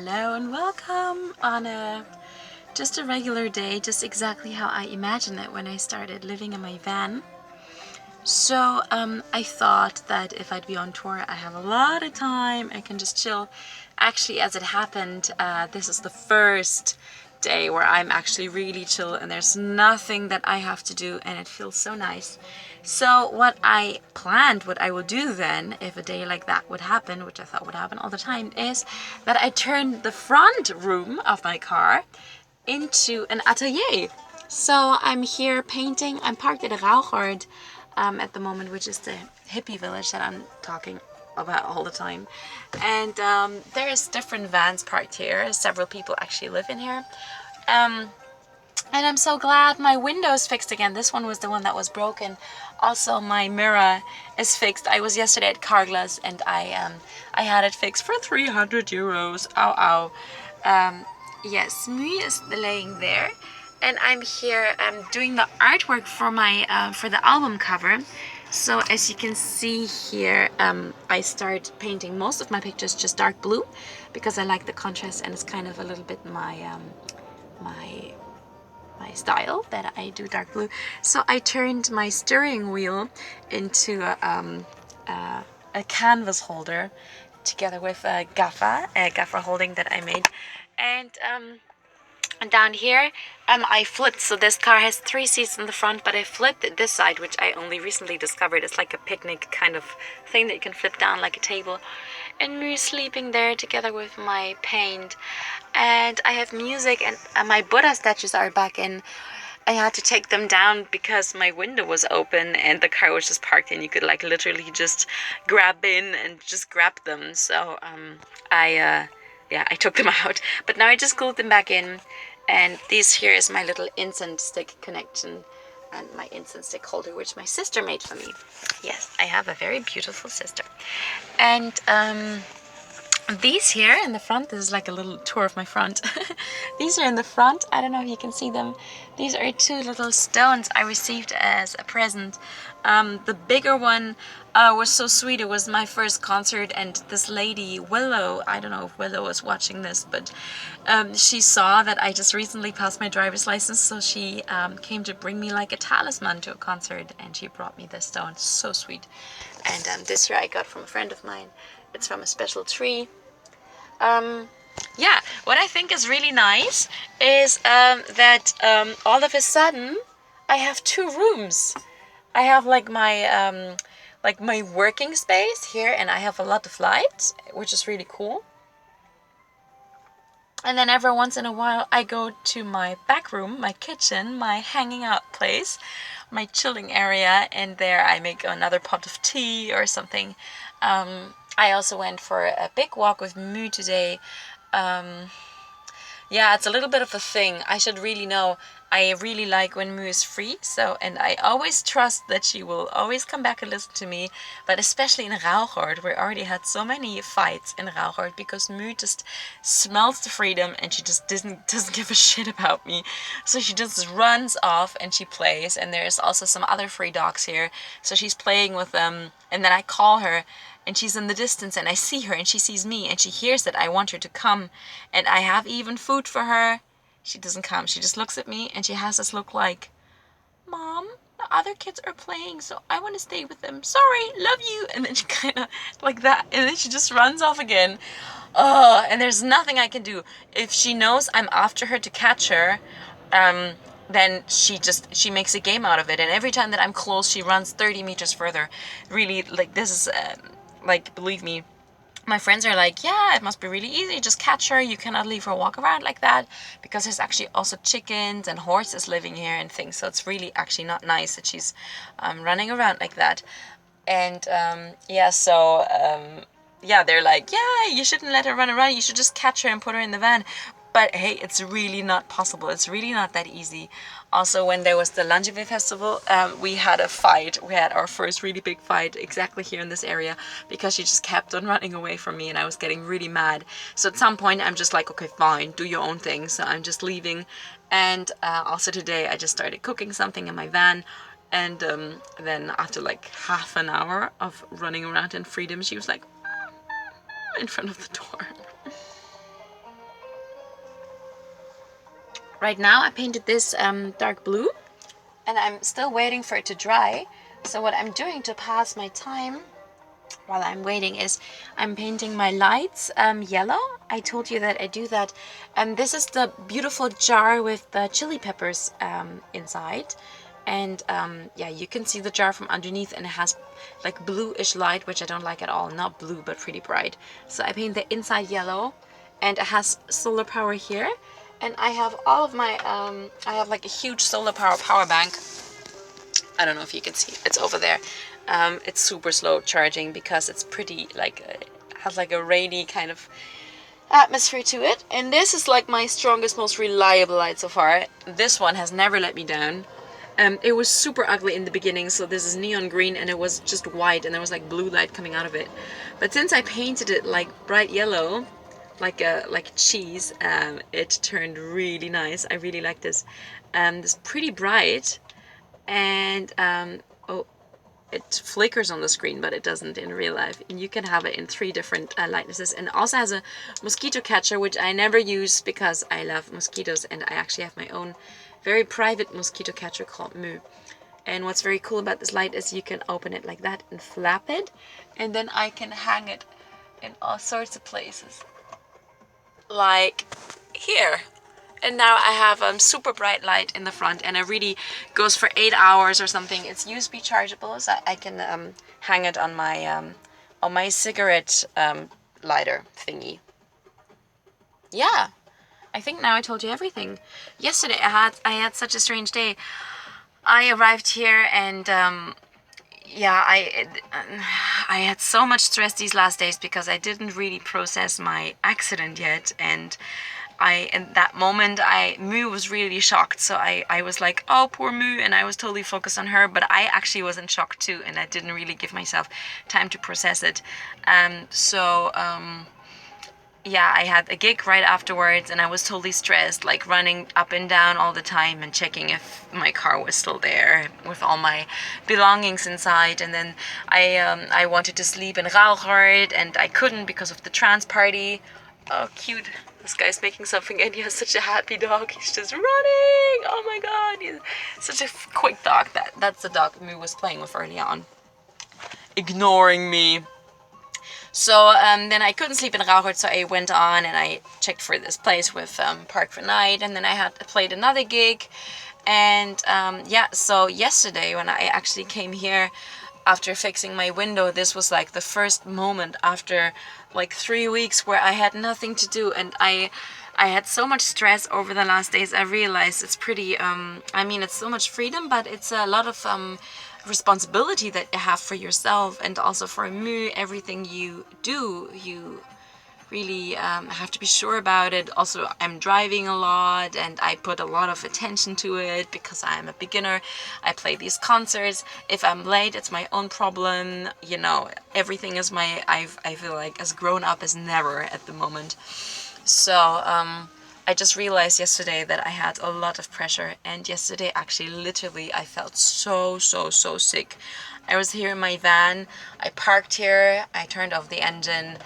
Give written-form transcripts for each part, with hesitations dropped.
Hello and welcome on just a regular day, just exactly how I imagined it when I started living in my van. So I thought that if I'd be on tour, I have a lot of time, I can just chill. Actually, as it happened, this is the first day where I'm actually really chill and there's nothing that I have to do and it feels so nice. So what I planned, what I would do then if a day like that would happen, which I thought would happen all the time, is that I turned the front room of my car into an atelier. So I'm here painting. I'm parked at Rauchord at the moment, which is the hippie village that I'm talking about all the time. And there's different vans parked here. Several people actually live in here. And I'm so glad my window's fixed again. This one was the one that was broken. Also, my mirror is fixed. I was yesterday at Carglass and I had it fixed for 300 euros. Ow, ow. Yes, Mui is laying there. And I'm here doing the artwork for my for the album cover. So as you can see here, I start painting most of my pictures just dark blue because I like the contrast and it's kind of a little bit my style that I do dark blue. So I turned my steering wheel into a canvas holder together with a gaffer holding that I made. And down here I flipped, so this car has 3 seats in the front, but I flipped this side, which I only recently discovered. It's like a picnic kind of thing that you can flip down like a table, and we're sleeping there together with my paint. And I have music, and my Buddha statues are back in. I had to take them down because my window was open and the car was just parked and you could like literally just grab in and just grab them. So I took them out, but now I just glued them back in. And this here is my little incense stick connection and my incense stick holder, which my sister made for me. Yes, I have a very beautiful sister. And these here in the front, this is like a little tour of my front. These are in the front. I don't know if you can see them. These are 2 little stones I received as a present. The bigger one was so sweet. It was my first concert, and this lady, Willow, I don't know if Willow was watching this, but she saw that I just recently passed my driver's license, so she came to bring me like a talisman to a concert, and she brought me this stone. So sweet. And this here I got from a friend of mine. It's from a special tree. Yeah, what I think is really nice is that all of a sudden I have 2 rooms. I have like my working space here, and I have a lot of lights, which is really cool. And then every once in a while I go to my back room, my kitchen, my hanging out place, my chilling area, and there I make another pot of tea or something. I also went for a big walk with Mu today. Yeah, it's a little bit of a thing. I should really know. I really like when Mu is free, and I always trust that she will always come back and listen to me. But especially in Rauchord, we already had so many fights in Rauchord because Mu just smells the freedom and she just doesn't give a shit about me. So she just runs off and she plays. And there's also some other free dogs here, so she's playing with them. And then I call her, and she's in the distance, and I see her and she sees me and she hears that I want her to come, and I have even food for her. She doesn't come. She just looks at me and she has this look like, Mom, the other kids are playing, so I want to stay with them. Sorry, love you. And then she kind of like that, and then she just runs off again. And there's nothing I can do. If she knows I'm after her to catch her, then she makes a game out of it, and every time that I'm close, she runs 30 meters further. Really, like, this is like, believe me, my friends are like, yeah, it must be really easy, just catch her, you cannot leave her walk around like that, because there's actually also chickens and horses living here and things, so it's really actually not nice that she's running around like that. And yeah, they're like, yeah, you shouldn't let her run around, you should just catch her and put her in the van. But hey, it's really not possible. It's really not that easy. Also, when there was the Langevin Festival, we had a fight. We had our first really big fight exactly here in this area because she just kept on running away from me and I was getting really mad. So at some point, I'm just like, okay, fine, do your own thing. So I'm just leaving. And also today, I just started cooking something in my van. And then after like half an hour of running around in freedom, she was like, in front of the door. Right now I painted this dark blue, and I'm still waiting for it to dry. So what I'm doing to pass my time while I'm waiting is I'm painting my lights yellow. I told you that I do that. And this is the beautiful jar with the chili peppers inside. And yeah, you can see the jar from underneath, and it has like bluish light, which I don't like at all. Not blue, but pretty bright. So I paint the inside yellow, and it has solar power here. And I have all of my, I have like a huge solar power bank. I don't know if you can see, it's over there. It's super slow charging because it's pretty like, has like a rainy kind of atmosphere to it. And this is like my strongest, most reliable light so far. This one has never let me down. It was super ugly in the beginning, so this is neon green and it was just white and there was like blue light coming out of it. But since I painted it like bright yellow, like cheese, it turned really nice. I really like this. It's pretty bright, and oh, it flickers on the screen, but it doesn't in real life. And you can have it in 3 different lightnesses. And it also has a mosquito catcher, which I never use because I love mosquitoes, and I actually have my own very private mosquito catcher called Moo. And what's very cool about this light is you can open it like that and flap it, and then I can hang it in all sorts of places. Like here. And now I have super bright light in the front, and it really goes for 8 hours or something. It's USB chargeable, so I can hang it on my cigarette lighter thingy. Yeah, I think now I told you everything. Yesterday I had such a strange day. I arrived here and yeah, I had so much stress these last days because I didn't really process my accident yet, and in that moment, Moo was really shocked. So I was like, oh, poor Moo, and I was totally focused on her, but I actually was in shock too, and I didn't really give myself time to process it. Yeah, I had a gig right afterwards, and I was totally stressed, like running up and down all the time and checking if my car was still there with all my belongings inside. And then I wanted to sleep in Rauchert, and I couldn't because of the trance party. Oh, cute. This guy's making something, and he has such a happy dog. He's just running. Oh my god, he's such a quick dog. That's the dog Moo was playing with early on, ignoring me. So then I couldn't sleep in Rauchert, so I went on and I checked for this place with Park for Night, and then I had played another gig. And yeah, so yesterday when I actually came here after fixing my window, this was like the first moment after like 3 weeks where I had nothing to do, and I had so much stress over the last days. I realized it's pretty, I mean, it's so much freedom, but it's a lot of responsibility that you have for yourself, and also for Moo. Everything you do, you really have to be sure about it. Also, I'm driving a lot, and I put a lot of attention to it because I'm a beginner. I play these concerts. If I'm late, it's my own problem. You know, everything is I feel like as grown up as never at the moment. So I just realized yesterday that I had a lot of pressure, and yesterday actually literally I felt so sick. I was here in my van, I parked here, I turned off the engine,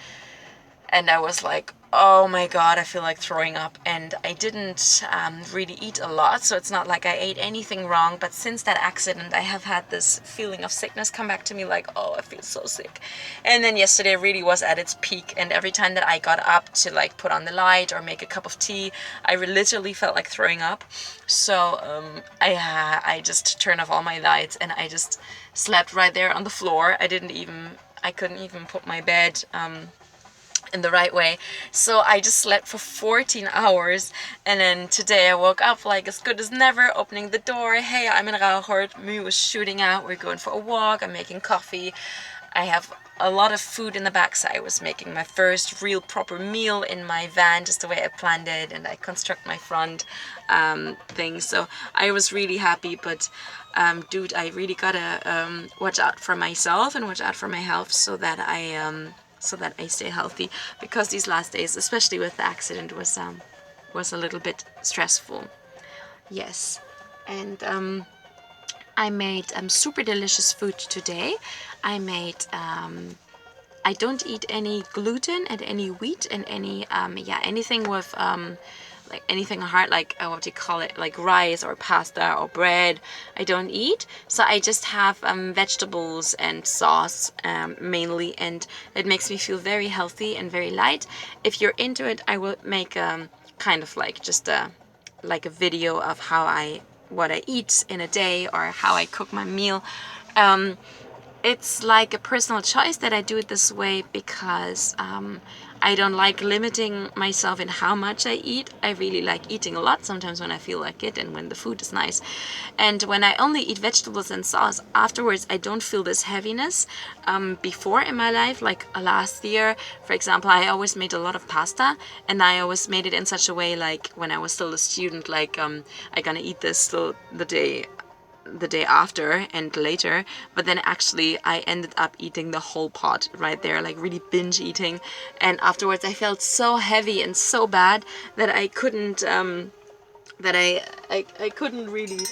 and I was like, oh my god, I feel like throwing up. And I didn't really eat a lot, so it's not like I ate anything wrong, but since that accident I have had this feeling of sickness come back to me, like, oh, I feel so sick. And then yesterday really was at its peak, and every time that I got up to like put on the light or make a cup of tea, I literally felt like throwing up. So I just turned off all my lights, and I just slept right there on the floor. I couldn't even put my bed in the right way. So I just slept for 14 hours, and then today I woke up like as good as never, opening the door. Hey, I'm in Rauchert. Moo was shooting out. We're going for a walk. I'm making coffee. I have a lot of food in the back, so I was making my first real proper meal in my van, just the way I planned it, and I construct my front thing. So I was really happy, but dude, I really gotta watch out for myself and watch out for my health so that I stay healthy, because these last days, especially with the accident, was a little bit stressful. Yes, and I made super delicious food today. I made I don't eat any gluten and any wheat and any anything with like anything hard, like what do you call it, like rice or pasta or bread, I don't eat. So I just have vegetables and sauce mainly, and it makes me feel very healthy and very light. If you're into it, I will make kind of like just a video of what I eat in a day or how I cook my meal. It's like a personal choice that I do it this way because I don't like limiting myself in how much I eat. I really like eating a lot sometimes when I feel like it and when the food is nice. And when I only eat vegetables and sauce, afterwards I don't feel this heaviness. Before in my life, like last year, for example, I always made a lot of pasta, and I always made it in such a way, like when I was still a student, like I gonna eat this still the day after and later, but then actually I ended up eating the whole pot right there, like really binge eating, and afterwards I felt so heavy and so bad that I couldn't I couldn't really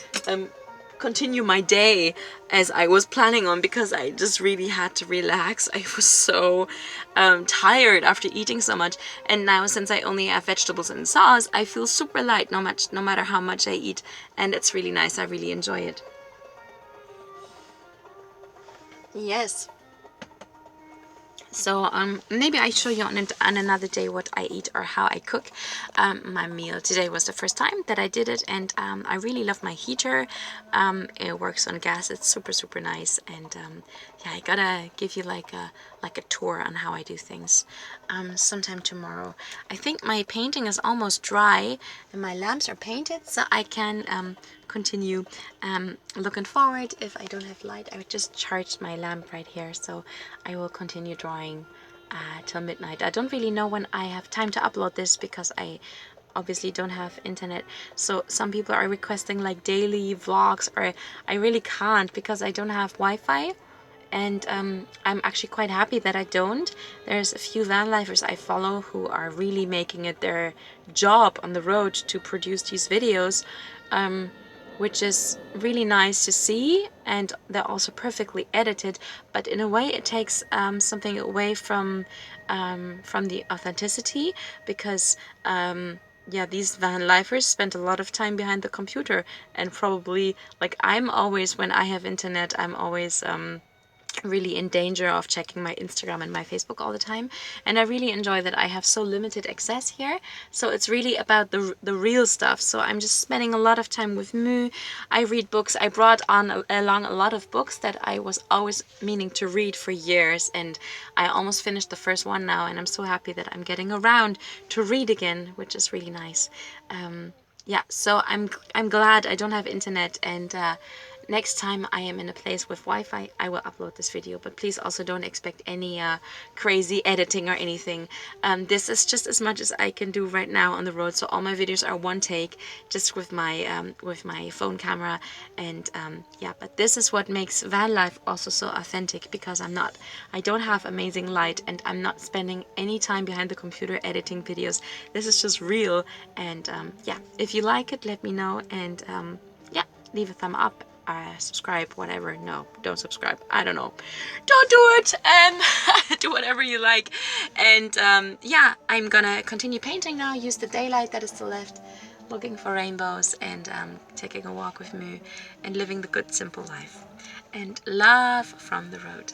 continue my day as I was planning on, because I just really had to relax. I was so tired after eating so much, and now since I only have vegetables and sauce, I feel super light no matter how much I eat, and it's really nice. I really enjoy it. Yes. So maybe I show you on another day what I eat or how I cook my meal. Today was the first time that I did it, and I really love my heater. It works on gas. It's super nice, and yeah, I gotta give you like a tour on how I do things sometime tomorrow. I think my painting is almost dry and my lamps are painted, so I can continue looking forward. If I don't have light, I would just charge my lamp right here, so I will continue drawing till midnight. I don't really know when I have time to upload this because I obviously don't have internet, so some people are requesting like daily vlogs, or I really can't because I don't have Wi-Fi. And I'm actually quite happy that I don't. There's a few van lifers I follow who are really making it their job on the road to produce these videos, which is really nice to see, and they're also perfectly edited, but in a way it takes something away from the authenticity, because yeah, these van lifers spend a lot of time behind the computer, and probably, like, I'm always, when I have internet, I'm always really in danger of checking my Instagram and my Facebook all the time, and I really enjoy that I have so limited access here. So it's really about the real stuff. So I'm just spending a lot of time with Mu. I read books. I brought along a lot of books that I was always meaning to read for years, and I almost finished the first one now, and I'm so happy that I'm getting around to read again, which is really nice. Yeah, so I'm glad I don't have internet, and next time I am in a place with Wi-Fi, I will upload this video, but please also don't expect any crazy editing or anything. This is just as much as I can do right now on the road, so all my videos are one take, just with my phone camera, and yeah, but this is what makes van life also so authentic, because I don't have amazing light, and I'm not spending any time behind the computer editing videos. This is just real, and yeah, if you like it, let me know, and yeah, leave a thumb up, subscribe, whatever. No, don't subscribe. I don't know. Don't do it. Do whatever you like. And yeah, I'm gonna continue painting now. Use the daylight that is still left, looking for rainbows, and taking a walk with Mu, and living the good simple life. And love from the road.